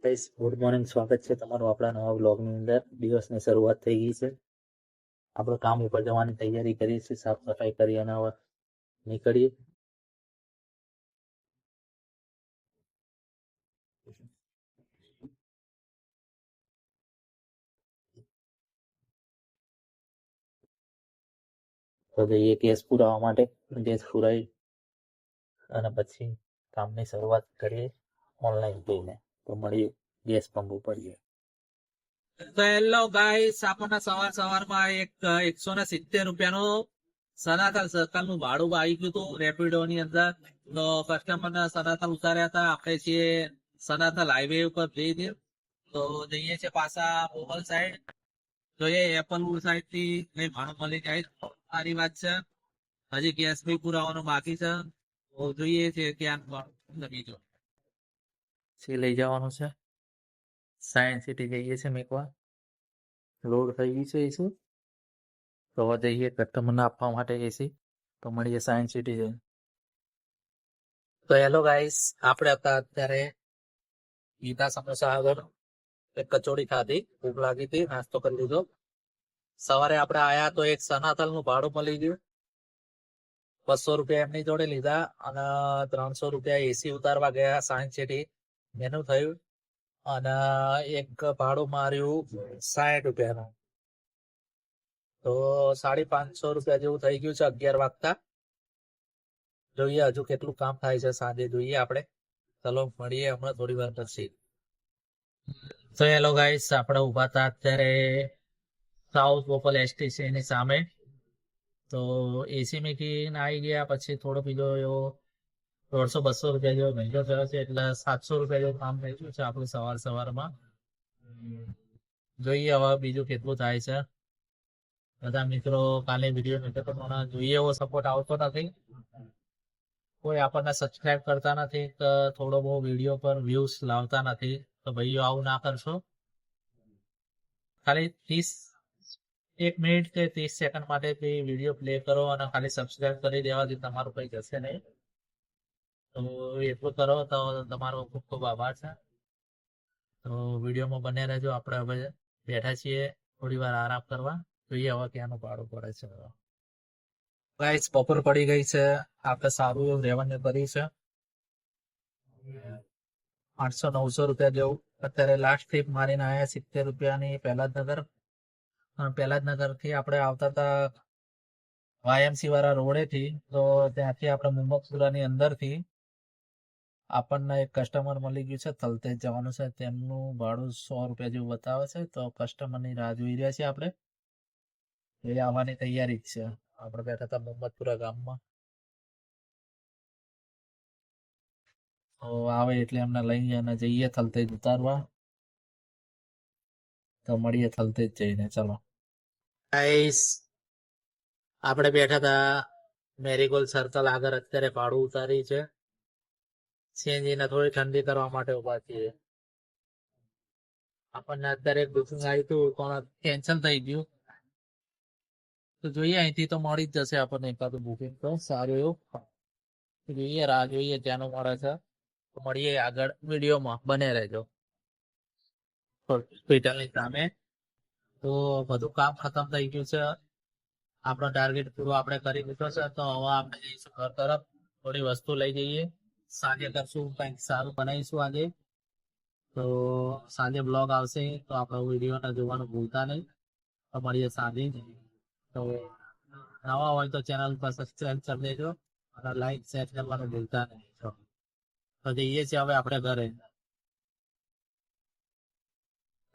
Guys good morning, સ્વાગત છે તમારું આપણા નવા વ્લોગની અંદર. દિવસની શરૂઆત થઈ ગઈ છે. આપણે કામ ઉપર જવાની તૈયારી કરીએ છીએ, સાફ સફાઈ કરી અને હવે નીકળીએ. તો જઈએ ગેસ પુરાવા માટે. ગેસ પુરાવી અને પછી કામની શરૂઆત કરીએ ઓનલાઈન જઈને. તો મળીએ ગેસ પંપ ઉપર. તો હેલો ગાઈસ, આપણને સવાર સવારમાં એક 170 રૂપિયાનું સનાતન સર્કલ નું ભાડું આવી ગયું હતું રેપિડો ની અંદર. તો કસ્ટમરને સનાતન ઉતાર્યા હતા. આપણે છીએ સનાતન હાઈવે ઉપર જઈએ, તો જઈએ છીએ પાછા મોગલ સાઈડ. જોઈએ એપલ સાઈડ થી કઈ ભાડું મળી જાય સારી વાત છે. હજી ગેસ બી પુરાવાનું બાકી છે, તો જોઈએ છે ક્યાં બીજો લઈ જવાનું છે. સાયન્સ સિટી જઈએ છે મેકવા. લોડ થઈ ગઈ છે એસી. તો હવે જઈએ કસ્ટમરને આપવા માટે એસી. તો મળીએ સાયન્સ સિટી જઈને. તો હેલો ગાઈસ, આપણે હતા અત્યારે ગીતા સમોસા આગળ એક કચોડી ખાધી, ભૂખ લાગી હતી, નાસ્તો કરી લીધો. સવારે આપણે આયા તો એક સનાતન નું ભાડું મળી ગયું. 200 રૂપિયા એમની જોડે લીધા અને 300 રૂપિયા એસી ઉતારવા ગયા સાયન્સ સિટી એનું થયું. અને એક ભાડું માર્યું 60 રૂપિયાનું. તો 550 રૂપિયા જેવું થઈ ગયું છે 11 વાગતા. જોઈએ હજુ કેટલું કામ થાય છે સાંજે, જોઈએ આપણે. ચલો મળીએ હમણાં થોડી વાર પછી. તો હેલો ગાઈસ, આપણે ઉભા હતા અત્યારે સાઉથ વોપલ એસટીસી ની સામે. તો એસી મેકીને આવી ગયા. પછી થોડો બીજો એવો 150-200 રૂપિયા જેવો મહેંગો થયો છે, એટલે 700 રૂપિયા જેવું કામ થઈ ગયું છે આપણું સવાર સવારમાં. જોઈએ હવે બીજું કેટલું થાય છે. બધા મિત્રો કાલે વિડીયો મૂક્યો તો પણ જોઈએ એવો સપોર્ટ આવતો નથી. કોઈ આપણને સબસ્ક્રાઇબ કરતા નથી, તો થોડો બહુ વિડીયો પર વ્યૂઝ લાવતા નથી. તો ભાઈઓ આવું ના કરશો. ખાલી 1 મિનિટ કે 30 સેકન્ડ માટે વિડીયો પ્લે કરો અને ખાલી સબસ્ક્રાઇબ કરી દેવાથી તમારું કઈ જશે નહીં. તો એટલું કરો તો તમારો ખૂબ ખૂબ આભાર છે. તો વિડીયોમાં બને રહેજો. આપણે હવે બેઠા છીએ થોડી વાર આરામ કરવા. જોઈએ હવે ક્યાંનું ભાડું પડે છે. ગાઈસ, બપોર પડી ગઈ છે. આપણે સારું એવું રેવન્યુ કર્યું છે. 800-900 રૂપિયા જેવું. અત્યારે લાસ્ટ ટ્રીપ મારીને આવ્યા 70 રૂપિયાની પહેલાદનગર. પહેલાદનગર થી આપણે આવતા હતા વાયએમસી વાળા રોડેથી. તો ત્યાંથી આપણે મુંબકપુરાની અંદરથી આપણને એક કસ્ટમર મળી ગયું છે, થલતેજ જવાનું છે. તેમનું ભાડું 100 રૂપિયા જેવું બતાવે છે. તો કસ્ટમરની રાહ જોઈ રહ્યા છીએ આપણે. એ આવવાની તૈયારી જ છે. આપણે બેઠા હતા મોહમ્મદપુરા ગામમાં. તો આવે એટલે એમને લઈ અને જઈએ થલતેજ ઉતારવા. તો મળીએ થલતેજ જઈને. ચલો ગાઈસ, આપણે બેઠા હતા મેરીગોલ્ડ સર્કલ આગળ. અત્યારે ભાડું ઉતારી છે. સીએનજી ને થોડી ઠંડી કરવા માટે ઉભા છીએ. આપણને અત્યારે એક બુકિંગ આવ્યું હતું પણ કેન્સલ થઈ ગયું. તો જોઈએ અહીંથી તો મળી જ જશે આપણને એકાદું બુકિંગ તો સારું એવું. જોઈએ, રાહ જોઈએ ત્યાંનું મળે છે. તો મળીએ આગળ વિડીયોમાં, બને રહેજો. હોસ્પિટલની સામે તો બધું કામ ખતમ થઈ ગયું છે. આપણો ટાર્ગેટ પૂરો આપણે કરી દીધો છે. તો હવે આપણે જઈશું ઘર તરફ. થોડી વસ્તુ લઈ જઈએ. સાંજે કરશું કંઈક સારું બનાવીશું આજે. તો સાંજે બ્લોગ આવશે, તો આપણે વિડીયોને જોવાનું ભૂલતા નહીં. તો મળીએ સાંજે. તો નવા હોય તો ચેનલ પર સબસ્ક્રાઇબ કરી દેજો અને લાઈક શેર કરવાનું ભૂલતા નહીં. તો જઈએ છીએ હવે આપણે ઘરે.